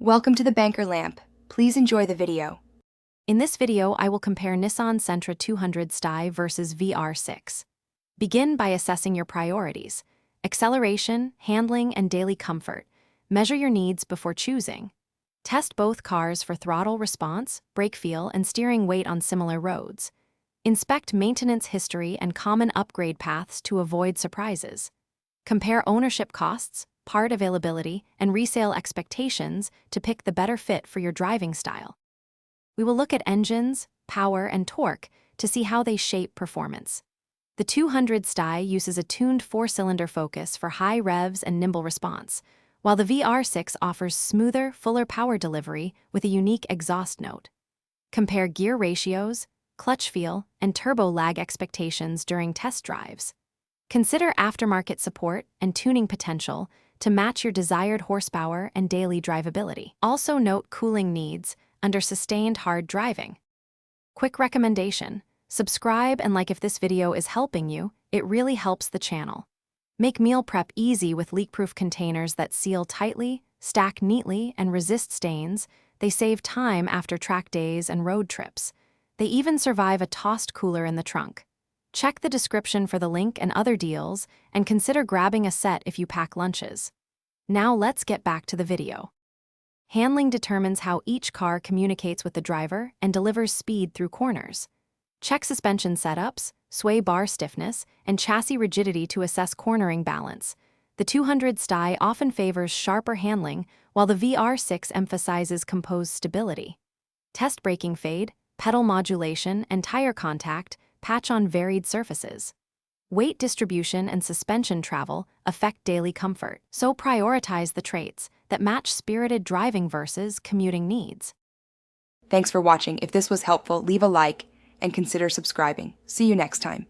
Welcome to the Banker Lamp. Please enjoy the video. In this video, I will compare Nissan Sentra 200STI versus VR6. Begin by assessing your priorities: acceleration, handling, and daily comfort. Measure your needs before choosing. Test both cars for throttle response, brake feel, and steering weight on similar roads. Inspect maintenance history and common upgrade paths to avoid surprises. Compare ownership costs, part availability, and resale expectations to pick the better fit for your driving style. We will look at engines, power, and torque to see how they shape performance. The 200STI uses a tuned 4-cylinder focus for high revs and nimble response, while the VR6 offers smoother, fuller power delivery with a unique exhaust note. Compare gear ratios, clutch feel, and turbo lag expectations during test drives. Consider aftermarket support and tuning potential to match your desired horsepower and daily drivability. Also note cooling needs under sustained hard driving. Quick recommendation: subscribe and like if this video is helping you. It really helps the channel. Make meal prep easy with leak-proof containers that seal tightly, stack neatly, and resist stains. They save time after track days and road trips. They even survive a tossed cooler in the trunk. Check the description for the link and other deals, and consider grabbing a set if you pack lunches. Now let's get back to the video. Handling determines how each car communicates with the driver and delivers speed through corners. Check suspension setups, sway bar stiffness, and chassis rigidity to assess cornering balance. The 200STI often favors sharper handling, while the VR6 emphasizes composed stability. Test braking fade, pedal modulation, and tire contact patch on varied surfaces. Weight distribution and suspension travel affect daily comfort, so prioritize the traits that match spirited driving versus commuting needs. Thanks for watching. If this was helpful, leave a like and consider subscribing. See you next time.